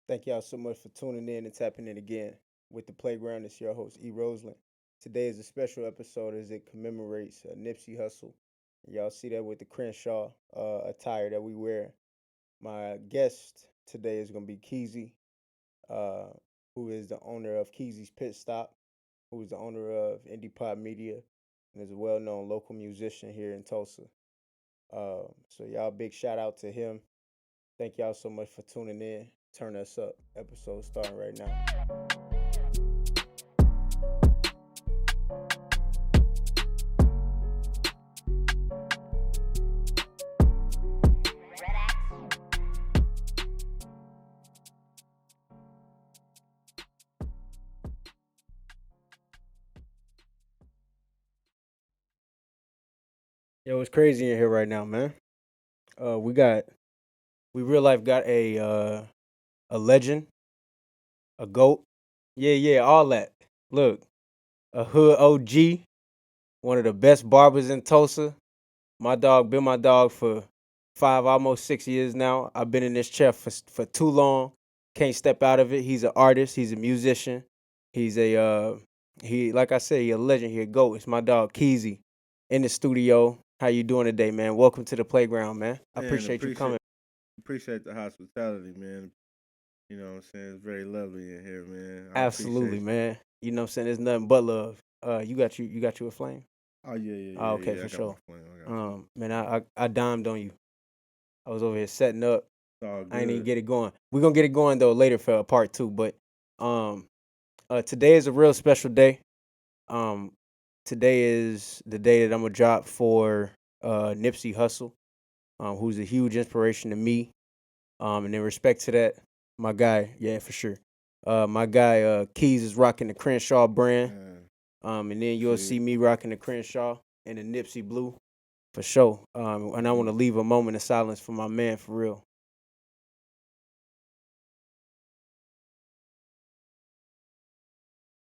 Thank y'all so much for tuning in and tapping in again with the playground. It's your host E. Roseland. Today is a special episode as it commemorates Nipsey Hussle. Y'all see that with the Crenshaw attire that we wear. My guest today is going to be Keezy, uh, who is the owner of Keezy's Pit Stop, who is the owner of Indie Pop Media, and is a well-known local musician here in Tulsa. So y'all, big shout out to him. Thank y'all so much for tuning in. Turn us up. Episode starting right now. Yo, it's crazy in here right now, man. We got we real life got a legend, a goat. Yeah, all that. Look, a hood OG, one of the best barbers in Tulsa. My dog been my dog for 5, almost 6 years now. I've been in this chair for too long. Can't step out of it. He's an artist. He's a musician. He's a he like I said, he a legend. He a goat. It's my dog Keezy in the studio. How you doing today, man? Welcome to the playground, man. I Man, appreciate you coming. appreciate the hospitality, man. You know what I'm saying? It's very lovely in here, man. I Absolutely, appreciate you. man. You know what I'm saying? There's nothing but love. You got you a flame? Oh yeah, Oh, okay, I for got my sure. flame. I got you. Man, I dimed on you. I was over here setting up. It's all I ain't even good. get it going. We're gonna get it going though later for part two. But um today is a real special day. Um Today is the day that I'm gonna drop for Nipsey Hussle, who's a huge inspiration to me. And in respect to that, my guy, yeah, for sure. My guy Keys is rocking the Crenshaw brand. Man, And then you'll see, see me rocking the Crenshaw and the Nipsey Blue for sure. And I want mm-hmm. to leave a moment of silence for my man for real.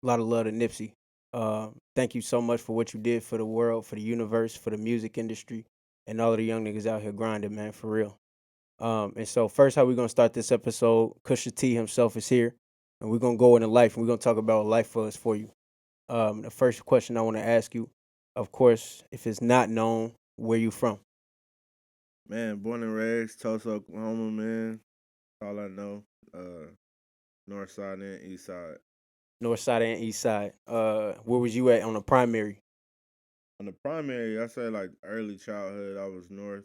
A lot of love to Nipsey. Thank you so much for what you did for the world, for the universe, for the music industry, and all of the young niggas out here grinding, man, for real. And so first, how we gonna start this episode? Kusha T himself is here, and we're gonna go into life, and we're gonna talk about life for us for you. The first question I want to ask you, of course, if it's not known, where you from? Man, born and raised Tulsa, Oklahoma, man. All I know. Uh, North side and East side. North side and east side. Where was you at on the primary? On the primary, I say like early childhood, I was north.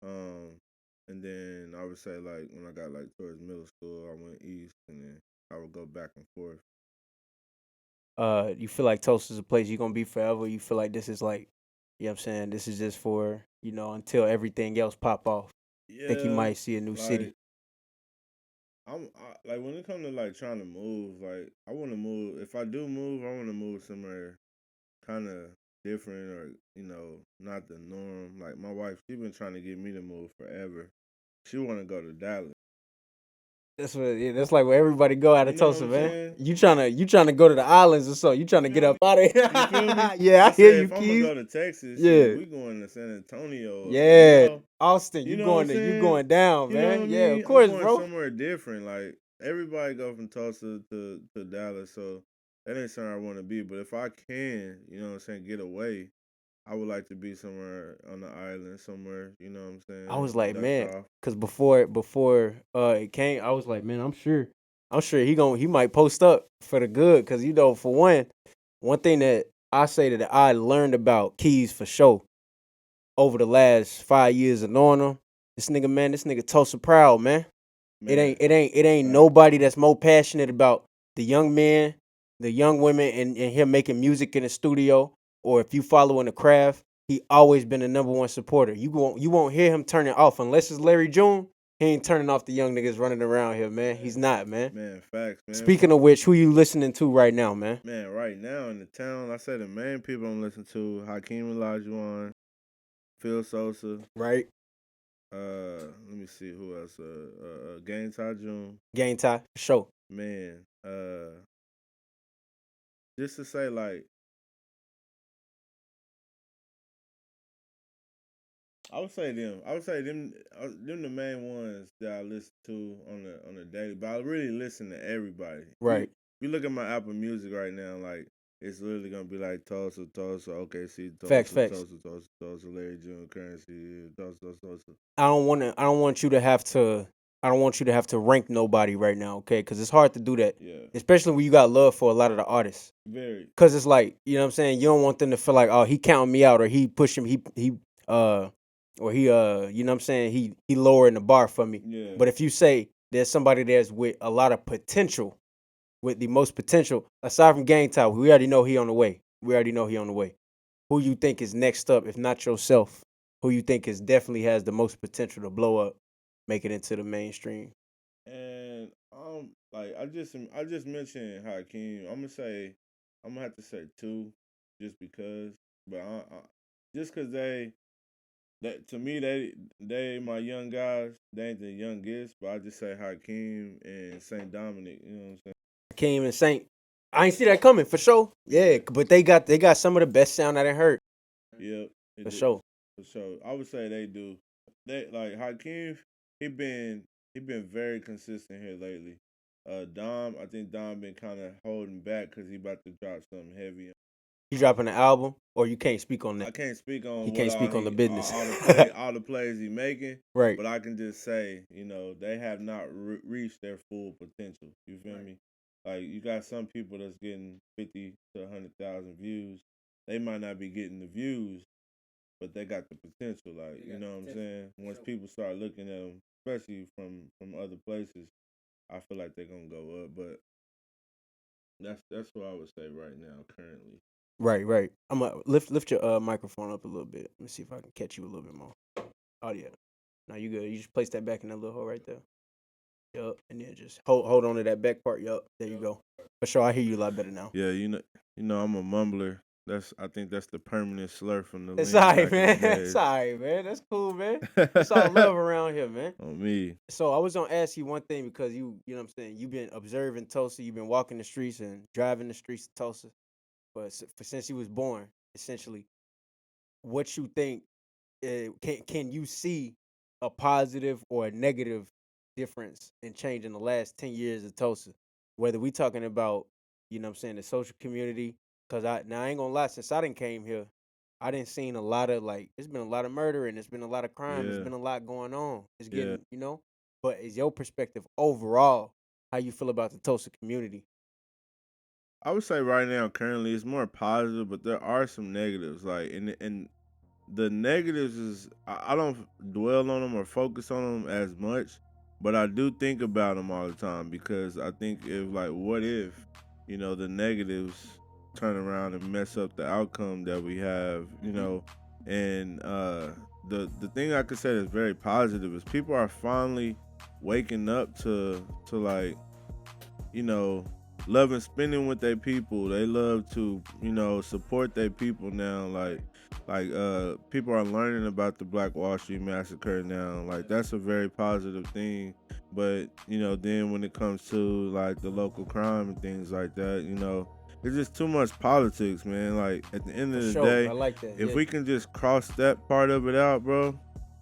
Um, and then I would say like when I got like towards middle school, I went east, and then I would go back and forth. You feel like Tulsa's a place you're gonna be forever? You feel like this is like, you know what I'm saying, this is just for, until everything else pop off. Think you Yeah, might see a new city. like like when it comes to like trying to move, like I want to move. If I do move, I want to move somewhere kind of different or not the norm. Like my wife, she been trying to get me to move forever. She want to go to Dallas. That's what, yeah, that's like where everybody go out You of know what Tulsa, I'm man. saying? You trying to go to the islands or so. You trying You to get feel up me? out of here. You feel me? Yeah, I I hear said you, if I'm gonna Keith. go to Texas, shit, Yeah. we going to San Antonio or Yeah. Austin, you know what I'm you saying? going down, You know what man. I Yeah, of mean? I'm course, going bro. somewhere different. Like everybody go from Tulsa to Dallas, so that ain't somewhere I want to be. But if I can, you know what I'm saying, get away, I would like to be somewhere on the island, somewhere, you know what I'm I saying, was like, ducked man, off. because before it came, I was like, man, I'm sure he might post up for the good, because for one thing that I say that I learned about Keys for sure over the last 5 years of knowing him, this nigga Tulsa proud, man. It ain't Man, it ain't it ain't fact. nobody that's more passionate about the young men, the young women, and him making music in the studio. Or if you following the craft, he always been the number one supporter. You won't hear him turning off unless it's Larry June. He ain't turning off the young niggas running around here, man. He's Man, not, man. man, facts, man. Speaking of which, who you listening to right now, man? Man, right now in the town, I say the main people I'm listening to: Hakeem Olajuwon, Phil Sosa. Right, Let me see who else. Gang June. Game time for sure. Man, just to say like I would say them. I would say them. Them the main ones that I listen to on a daily. But I really listen to everybody. Right. If you look at my Apple Music right now, like it's literally gonna be like Tulsa, Tulsa, OKC, Facts, Tulsa, facts. Tulsa, Tulsa, Tulsa, Larry June, Currency, Tulsa, Tulsa, Tulsa. I don't want you to have to. I don't want you to have to rank nobody right now, okay? Because it's hard to do that, Yeah, especially when you got love for a lot of the artists. very. Because it's like, you know what I'm saying. You don't want them to feel like, oh, he counting me out, or he pushing uh or he you know what I'm saying, he lowering the bar for me. Yeah, But if you say there's somebody there's with a lot of potential, with the most potential, aside from Gang Tower, we already know he on the way. We already know he on the way. Who you think is next up, if not yourself? Who you think is definitely has the most potential to blow up, make it into the mainstream? and like I just mentioned Hakeem. I'm gonna have to say two, just because. But just because that to me they my young guys. They ain't the youngest, but I just say Hakeem and Saint Dominic. You know what I'm saying? Hakeem and Saint. I ain't see that coming for sure. Yeah, Yeah, but they got some of the best sound I done heard yep. It for did, sure. for sure. I would say they do. They like Hakeem. He been he been very consistent here lately. Dom, I think Dom been kind of holding back because he about to drop something heavy. You dropping an album, or you can't speak on I that. can't speak He on what can't all speak on the he business. all the plays he making, Right. but I can just say, they have not reached their full potential. You feel me? Like you got some people that's getting 50 to 100,000 views. They might not be getting the views, but they got the potential. Like you know what I'm saying? Once people start looking at them, especially from other places, I feel like they're gonna go up. But that's what I would say right now, currently. Right, right. I'm gonna lift your microphone up a little bit. Let me see if I can catch you a little bit more. Oh yeah. Now you good. You just place that back in that little hole right there. Yup. And then just hold on to that back part. Yup. There you go. For sure, I hear you a lot better now. Yeah, I'm a mumbler. I think that's the permanent slur from the It's lean alright, back in the man. It's days. alright, man. That's cool, man. It's all love around here, man. On me. So I was gonna ask you one thing, because you know what I'm saying, you've been observing Tulsa, you've been walking the streets and driving the streets of Tulsa, but since you was born, essentially, what you think, can you see a positive or a negative difference in change in the last 10 years of Tulsa? Whether we talking about, you know what I'm saying, the social community, because I ain't gonna lie, since I didn't came here, I didn't seen a lot of, like, it's been a lot of murder and it's been a lot of crime, it's Yeah, been a lot going on. It's yeah. getting, but is your perspective overall how you feel about the Tulsa community? I would say right now, currently, it's more positive, but there are some negatives. Like, and the negatives is I don't dwell on them or focus on them as much, but I do think about them all the time because I think if like what if the negatives turn around and mess up the outcome that we have, and the thing I could say that's very positive is people are finally waking up to like you know, loving spending with their people. They love to, support their people now. Like people are learning about the Black Wall Street massacre now. Like that's a very positive thing. But, then when it comes to like the local crime and things like that, it's just too much politics, man. Like at the end For of the sure, I day, like that. if Yeah, we can just cross that part of it out, bro,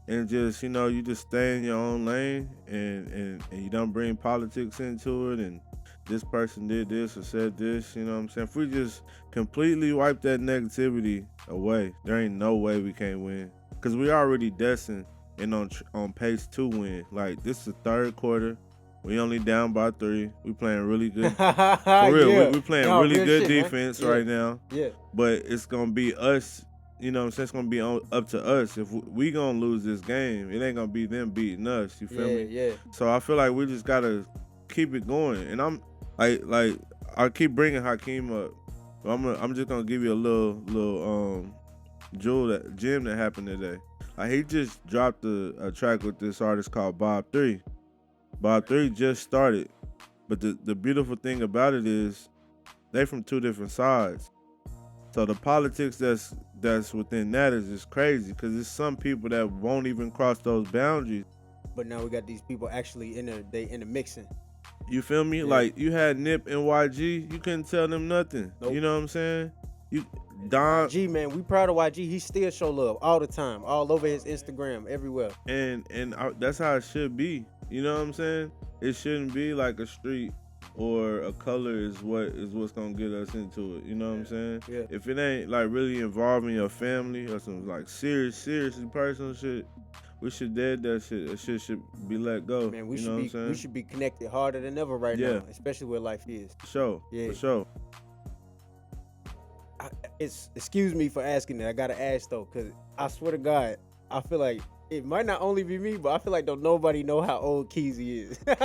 and just you just stay in your own lane and you don't bring politics into it and this person did this or said this, you know what I'm saying? If we just completely wipe that negativity away, there ain't no way we can't win. Cause we already destined and on pace to win. Like this is the third quarter. We only down by 3. We playing really good. For real, yeah. we playing No, really real good shit, man. defense Yeah, right now. yeah, But it's gonna be us. You know what I'm saying? It's gonna be up to us. If we gonna lose this game, it ain't gonna be them beating us. You feel yeah, me? yeah. So I feel like we just gotta keep it going. And I'm like I keep bringing Hakeem up. But I'm just gonna give you a little gem that happened today. Like he just dropped a track with this artist called Bob 3. Bob 3 just started. But the beautiful thing about it is they from two different sides. So the politics that's within that is just crazy because there's some people that won't even cross those boundaries. But now we got these people actually in the mixing. You feel me? Yeah. Like you had Nip and YG, you couldn't tell them nothing. Nope. You know what I'm saying? You Don YG, man, we proud of YG. He still show love all the time, all over his Instagram, everywhere. that's how it should be. You know what I'm saying? It shouldn't be like a street or a color is what's gonna get us into it. You know what I'm saying? Yeah. If it ain't like really involving your family or some like seriously personal shit, we should dead that shit. That shit should be let go. Man, You know what I'm saying? we should be connected harder than ever right Yeah. now, especially where life is. For sure. Yeah. For sure. It's excuse me for asking that. I gotta ask though, cause I swear to God, I feel like it might not only be me, but I feel like don't nobody know how old Keezy is. Yeah,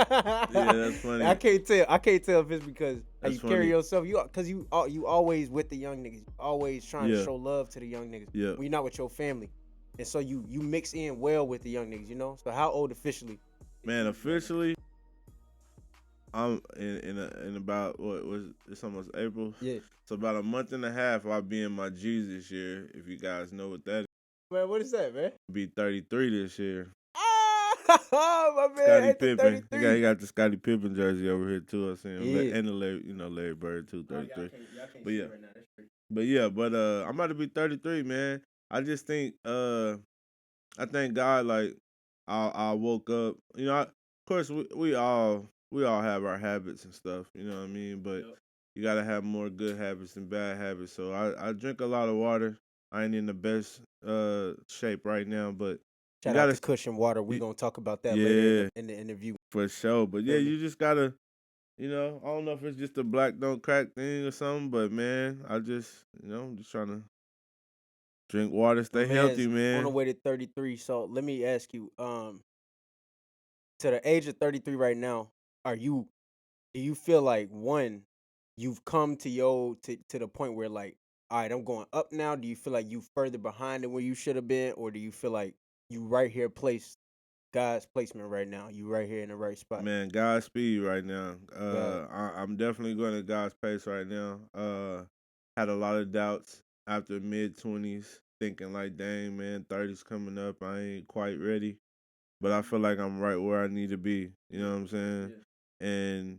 that's funny. I can't tell. I can't tell if it's because how That's you carry funny. yourself. You always with the young niggas. You always trying Yeah. to show love to the young niggas. Yeah. When you're not with your family, and so you mix in well with the young niggas. You know. So how old officially? Man, officially, I'm in about what was it's almost April. Yeah. So about a month and a half, I'll be in my G's this year. If you guys know what that is, Man, what is that, man? I'll be 33 this year. Ah, my man, Scottie at the Pippen. He 33. got the Scottie Pippen jersey over here too. I seen him. Yeah. And the Larry Bird too, 33. Y'all can't But see yeah. right now. That's crazy. But I'm about to be 33, man. I just think I thank God like I woke up. You know, of course we all have our habits and stuff. You know what I mean? But Yep. you gotta have more good habits than bad habits. So I drink a lot of water. I ain't in the best shape right now, but Shout you out gotta to Cushion Water. We y- gonna talk about that later yeah, in the interview. for sure. But yeah, Feel me? you just gotta. I don't know if it's just a black don't crack thing or something, but man, I just, I'm just trying to drink water, My stay healthy, man's on the man. way to 33. So let me ask you, to the age of 33 right now, do you feel like one, you've come to to the point where like, all right, I'm going up now. Do you feel like you further behind than where you should have been, or do you feel like you right here placed God's placement right now? You right here in the right spot. Man, Godspeed right now. God. I'm definitely going at God's pace right now. Had a lot of doubts after mid 20s, thinking like, dang man, 30's coming up. I ain't quite ready, but I feel like I'm right where I need to be. You know what I'm saying? And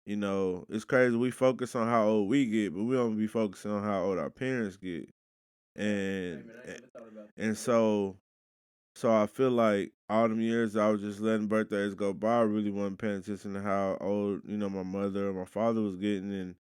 it's crazy. We focus on how old we get, but we don't be focusing on how old our parents get. And and so I feel like all them years I was just letting birthdays go by. I really wasn't paying attention to how old, my mother or my father was getting. And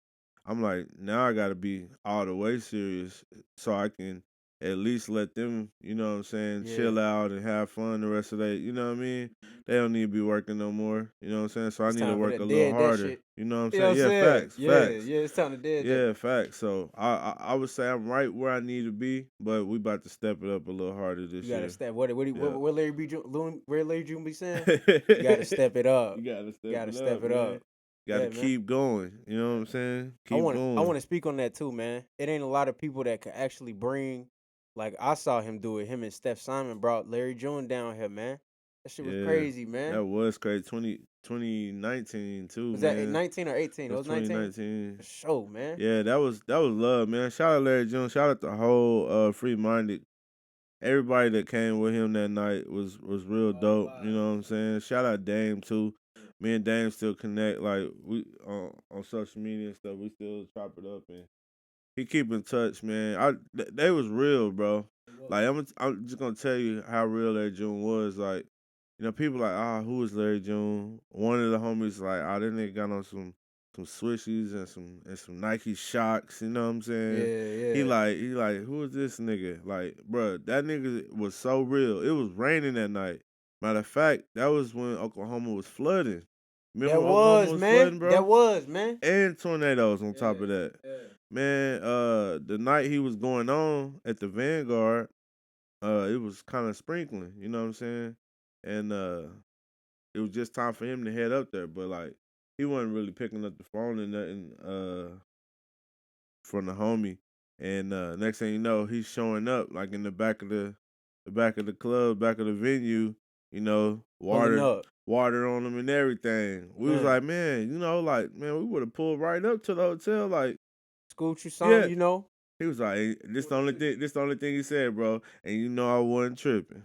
I'm like, now I gotta be all the way serious so I can at least let them, what I'm saying, Yeah. chill out and have fun the rest of the day. You know what I mean? They don't need to be working no more. You know what I'm saying? So I It's need to time for work a that little dead that harder. shit. You know what I'm You know saying? what I'm Yeah, saying? facts, Yeah, facts. yeah, it's time to dead that. Yeah, facts. So I would say I'm right where I need to be, but we about to step it up a little harder this You gotta year. step. Yeah. What Larry June be saying? You gotta step it up. You gotta You gotta step step it it up, up. man. Gotta Yeah, man. keep going. You know what I'm saying? I Keep want I going. want to speak on that too, man. It ain't a lot of people that could actually bring. Like I saw him do it. Him and Steph Simon brought Larry June down here, man. That shit was Yeah. crazy, man. That was crazy. 2019 too, Was that man. 19 or 18? It That's was 19. 2019. For sure, man. Yeah, that was love, man. Shout out Larry Jones. Shout out the whole free minded. Everybody that came with him that night was real dope. You know what I'm saying? Shout out Dame too. Me and Dame still connect. Like we on social media and stuff. We still chop it up and he keep in touch, man. They was real, bro. Like I'm just gonna tell you how real Larry June was. Like, people like, who is Larry June? One of the homies like, that nigga got on some swishies and some Nike shocks. You know what I'm saying? Yeah, He like, who is this nigga? Like, bro, that nigga was so real. It was raining that night. Matter of fact, that was when Oklahoma was flooding. Remember that when Oklahoma was, was man. flooding, bro? That was, man. And tornadoes on top of that. Yeah. Man, the night he was going on at the Vanguard, it was kind of sprinkling, you know what I'm saying? And it was just time for him to head up there, but like he wasn't really picking up the phone and nothing from the homie. And next thing you know, he's showing up like in the back of the club, back of the venue, Pulling up. water on him and everything. We was Man. like, man, we would have pulled right up to the hotel, like, Scoot you yeah. some, you know. He was like, this the only thing he said, bro. And I wasn't tripping.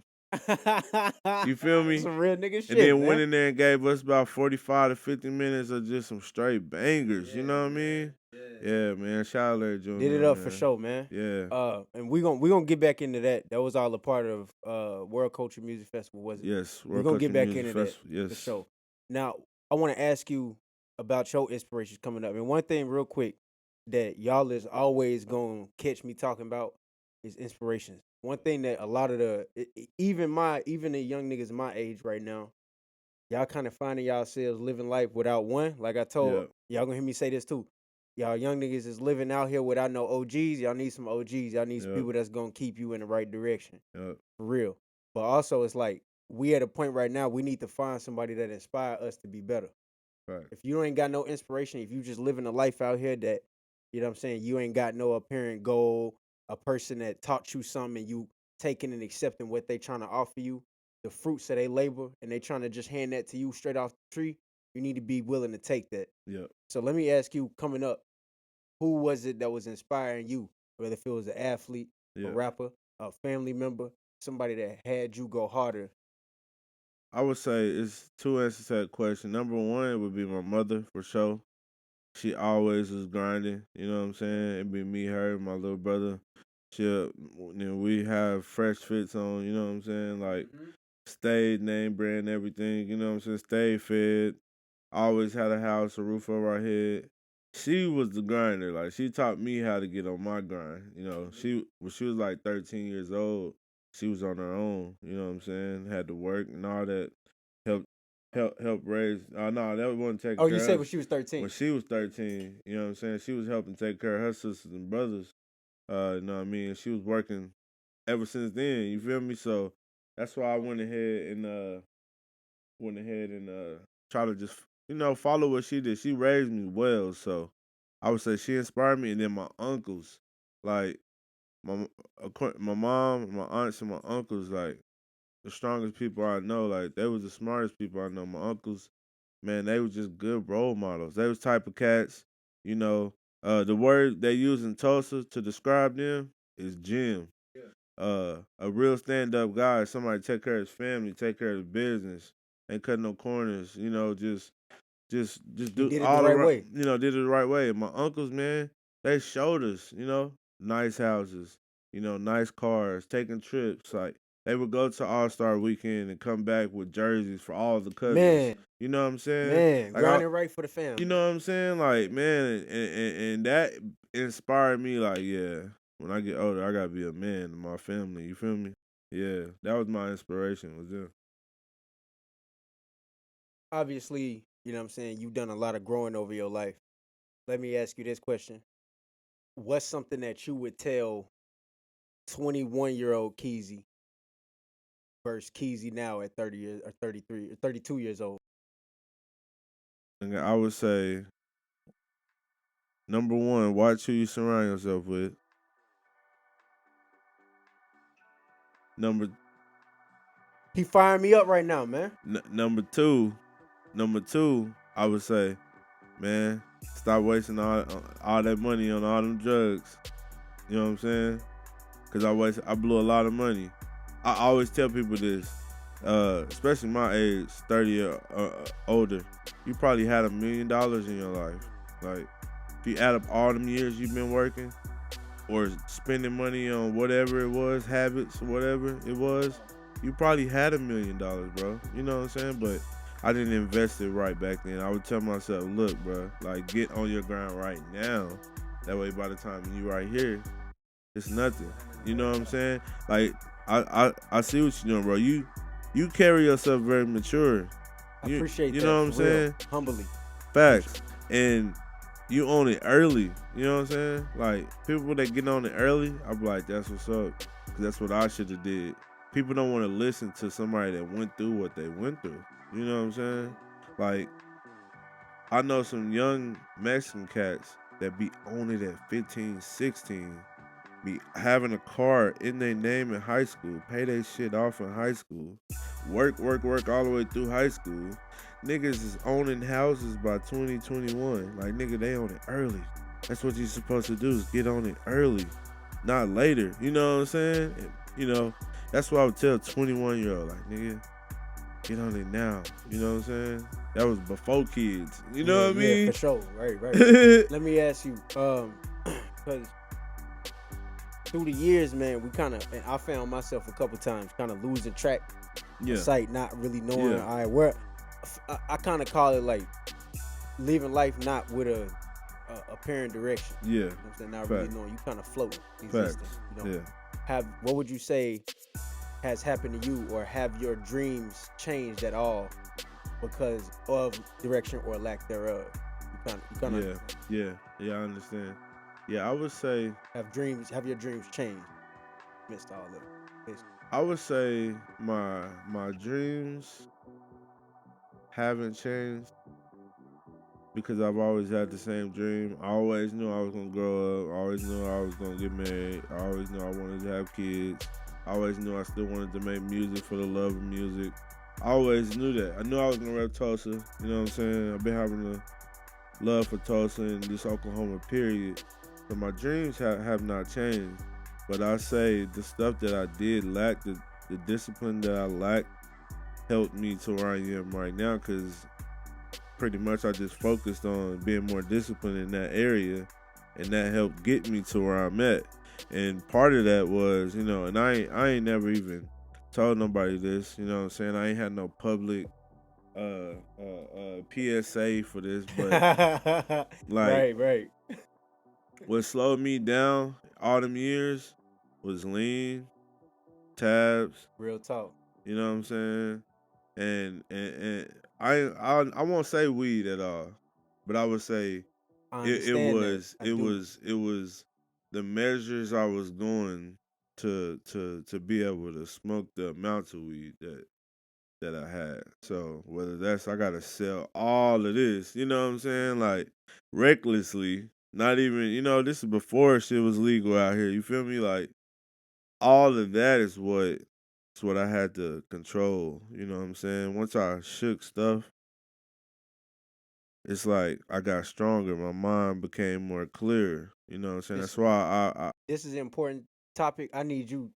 You feel me? Some real nigga And shit, then went man. in there and gave us about 45 to 50 minutes of just some straight bangers. You Yeah, know what I man. mean? Yeah. Yeah, man. Shout out Larry Did it Jr., up for man. sure, man. Yeah. And we gonna get back into that. That was all a part of World Culture Music Festival, wasn't it? Yes. We're World gonna get Country back Music into that Festival. for Yes. sure. Now, I want to ask you about your inspirations coming up. And one thing real quick that y'all is always gonna catch me talking about is inspirations. One thing that a lot of even the young niggas my age right now, y'all kind of finding yourselves living life without one. Like I told Yeah. y'all gonna hear me say this too. Y'all young niggas is living out here without no OGs. Y'all need some OGs. Y'all need some Yeah. people that's gonna keep you in the right direction. Yeah. For real. But also it's like we at a point right now we need to find somebody that inspire us to be better. Right. If you ain't got no inspiration, if you just living a life out here that, you know what I'm saying, you ain't got no apparent goal, a person that taught you something and you taking and accepting what they trying to offer you, the fruits of they labor, and they trying to just hand that to you straight off the tree, you need to be willing to take that. Yeah. So let me ask you, coming up, who was it that was inspiring you? Whether if it was an athlete, a Yeah. rapper, a family member, somebody that had you go harder. I would say it's two answers to that question. Number one would be my mother for sure. She always was grinding. You know what I'm saying? It'd be me, her, my little brother. We have fresh fits on. You know what I'm saying? Like stayed name brand everything. You know what I'm saying? Stayed fed. Always had a house, a roof over our head. She was the grinder. Like she taught me how to get on my grind. You know, she when she was like 13 years old, she was on her own. You know what I'm saying? Had to work and all that. Help help raise. Oh no, that wasn't taking Oh, you care said of when us. she was When 13. she was 13, you know what I'm saying? She was helping take care of her sisters and brothers. You know what I mean? She was working ever since then. You feel me? So that's why I went ahead and try to just follow what she did. She raised me well, so I would say she inspired me. And then my uncles, like my mom, my aunts, and my uncles, like the strongest people I know. Like they was the smartest people I know. My uncles, man, they was just good role models. They was type of cats, you know. The word they use in Tulsa to describe them is Jim. A real stand up guy, somebody take care of his family, take care of his business, ain't cut no corners, just He do did it the all right around, way. did it the right way. And my uncles, man, they showed us, nice houses, nice cars, taking trips. Like they would go to All Star Weekend and come back with jerseys for all the cousins. Man, You know what I'm saying? man, Like I, grinding right for the you fam, know man. what I'm saying? Like man, and that inspired me. Like yeah, when I get older, I gotta be a man in my family. You feel me? Yeah, that was my inspiration. Was them. Obviously, you know what I'm saying, you've done a lot of growing over your life. Let me ask you this question. What's something that you would tell 21-year-old Keezy versus Keezy now at 30 years or 33 or 32 years old? And I would say number one, watch who you surround yourself with. Number He firing me up right now, man. number two, I would say, man, stop wasting all that money on all them drugs. You know what I'm saying? Because I blew a lot of money. I always tell people this, especially my age, 30 or older. You probably had $1 million in your life. Like, if you add up all them years you've been working or spending money on whatever it was, habits or whatever it was, you probably had $1 million, bro. You know what I'm saying? But I didn't invest it right back then. I would tell myself, look, bro, like get on your grind right now. That way, by the time you right here, it's nothing. You know what I'm saying? Like I see what you're doing, bro. You carry yourself very mature. I You appreciate you that know what for I'm real. saying? Humbly. Appreciate Facts. And you own it early. You know what I'm saying? Like people that get on it early, I be like, that's what's up. Cause that's what I should have did. People don't want to listen to somebody that went through what they went through. You know what I'm saying? Like I know some young Mexican cats that be on it at 15, 16, be having a car in their name in high school, pay their shit off in high school, work all the way through high school. Niggas is owning houses by 2021. Like nigga, they own it early. That's what you're supposed to do is get on it early. not later. You know what I'm saying? And, that's what I would tell 21-year-old, like, nigga, get on it now. You know what I'm saying? That was before kids. You know Yeah, what I yeah, for mean? sure. Right. Let me ask you, because through the years, man, we kind of, and I found myself a couple times kind of losing track of Yeah, sight, not really knowing, yeah, all right, where. I kind of call it like living life not with a apparent direction. yeah. You know what I'm saying? Not really Facts, knowing. You kind of float, existing. facts. You know, Yeah. have what would you say has happened to you, or have your dreams changed at all because of direction or lack thereof? You kind of Yeah, yeah, I understand. Yeah, I would say, have your dreams changed amidst all of it? Basically. my dreams haven't changed because I've always had the same dream. I always knew I was gonna grow up. I always knew I was gonna get married. I always knew I wanted to have kids. I always knew I still wanted to make music for the love of music. I always knew that. I knew I was gonna rep Tulsa. You know what I'm saying? I've been having a love for Tulsa and this Oklahoma period. So my dreams have not changed. But I say the stuff that I did lack, the discipline that I lacked, helped me to where I am right now because pretty much I just focused on being more disciplined in that area, and that helped get me to where I'm at. And part of that was, and I ain't never even told nobody this. You know what I'm saying? I ain't had no public PSA for this, but like Right. what slowed me down all them years was lean, tabs. Real talk. You know what I'm saying? And I won't say weed at all, but I would say I it understand that. was I it do. was it was the measures I was doing to be able to smoke the amounts of weed that I had. So whether that's I gotta sell all of this, you know what I'm saying? Like recklessly, not even this is before shit was legal out here. You feel me? Like all of that is what I had to control. You know what I'm saying? Once I shook stuff, it's like I got stronger. My mind became more clear. You know what I'm saying? This That's why I this is an important topic. I need you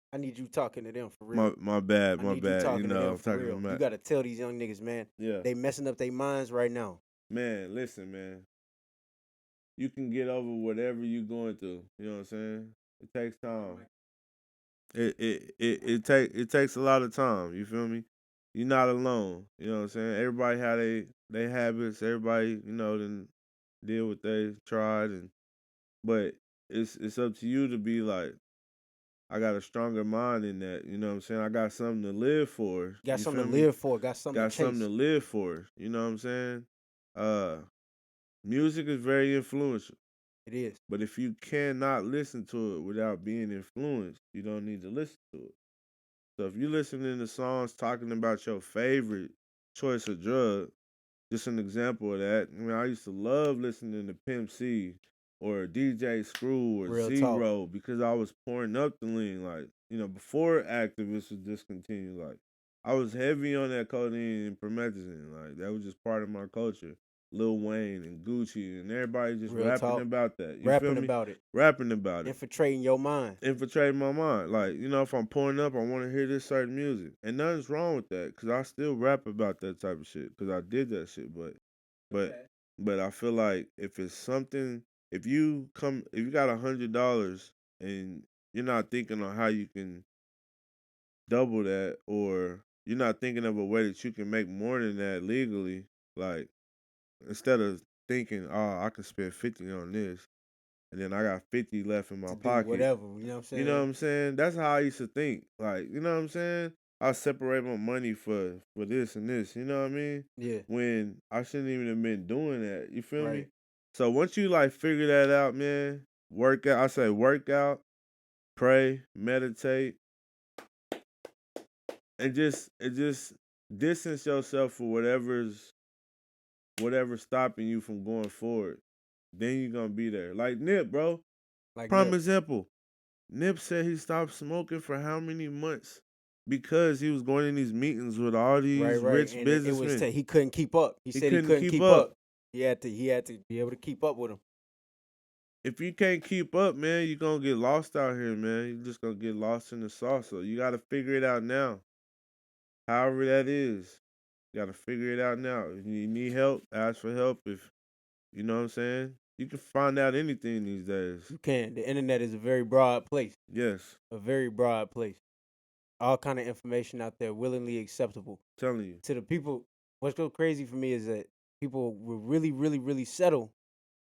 talking to them for real. my bad, I my need you bad. talking to them I'm for talking real. You about got to tell these young niggas, man. yeah, They messing up their minds right now. man. Listen, man. You can get over whatever you going through. You know what I'm saying? It takes time. It takes a lot of time. You feel me? You're not alone. You know what I'm saying? Everybody had they habits. Everybody then did what they tried but it's up to you to be like I got a stronger mind in that. You know what I'm saying? I got something to live for. Got You something feel to me? live for. Got something to Got something to chase. live for. You know what I'm saying? Uh, Music is very influential. It is. But if you cannot listen to it without being influenced, you don't need to listen to it. So if you're listening to songs talking about your favorite choice of drug, just an example of that. I mean, I used to love listening to Pimp C or DJ Screw or Real talk. Zero because I was pouring up the lean. Like, before activists was discontinued, like, I was heavy on that codeine and promethazine. Like, that was just part of my culture. Lil Wayne and Gucci and everybody just Real rapping talk. about that. You feel Rapping me? about it. Rapping about it. Infiltrating your mind. Infiltrating my mind. Like, if I'm pouring up, I want to hear this certain music. And nothing's wrong with that because I still rap about that type of shit because I did that shit. But Okay. but I feel like if it's something, if you got $100 and you're not thinking on how you can double that, or you're not thinking of a way that you can make more than that legally, like instead of thinking, oh, I can spend 50 on this, and then I got 50 left in my To do pocket. whatever. You know what I'm You know what saying? I'm saying? That's how I used to think. Like, you know what I'm saying? I separate my money for this and this. You know what I mean? Yeah. When I shouldn't even have been doing that. You feel me? Right. So once you like figure that out, man, work out. I say work out, pray, meditate, and just distance yourself for whatever's stopping you from going forward. Then you're gonna be there. Like Nip, bro. Like Prime Nip. example. Nip said he stopped smoking for how many months? Because he was going in these meetings with all Right. these Right. rich And it was businessmen. he couldn't keep up. He He said he couldn't couldn't keep keep up. up. He had to be able to keep up with him. if you can't keep up, man, you're gonna get lost out here, man. You're just gonna get lost in the sauce. So you gotta figure it out now. However that is. You gotta figure it out now. If you need help, ask for help. If you know what I'm saying, you can find out anything these days. You can. The internet is a very broad place. Yes, A very broad place. All kind of information out there, willingly acceptable telling you. to the people. What's so crazy for me is that people will really, really, really settle.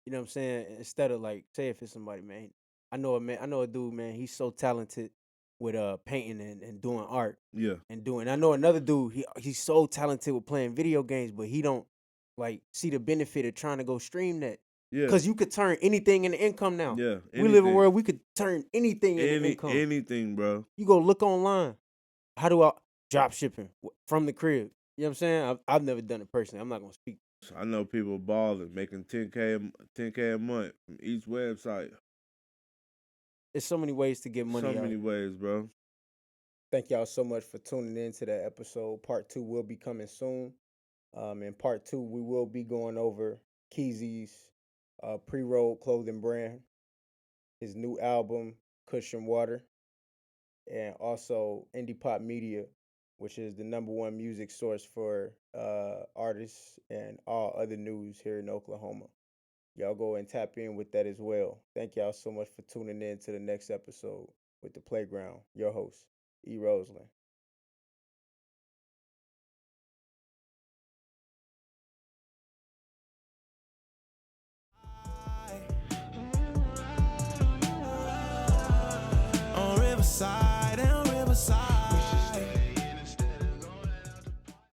You know what I'm saying? Instead of like, say if it's somebody, man. I know a dude, man. He's so talented with painting and doing art Yeah, and doing. I know another dude. He's so talented with playing video games, but he don't like see the benefit of trying to go stream that. yeah, Cause you could turn anything into income now. yeah. We live in a Anything, world we could turn anything into income. anything, bro. You go look online. How do I drop shipping from the crib? You know what I'm saying? I've never done it personally. I'm not gonna speak. I know people balling, making 10K a month from each website. There's so many ways to get So money out many here. ways, bro. Thank y'all so much for tuning in to that episode. Part 2 will be coming soon. In part 2, we will be going over Keezy's pre-roll clothing brand, his new album, Cushion Water, and also Indie Pop Media, which is the #1 music source for artists and all other news here in Oklahoma. Y'all go and tap in with that as well. Thank y'all so much for tuning in to the next episode with The Playground. Your host, E. Roseland. On Riverside.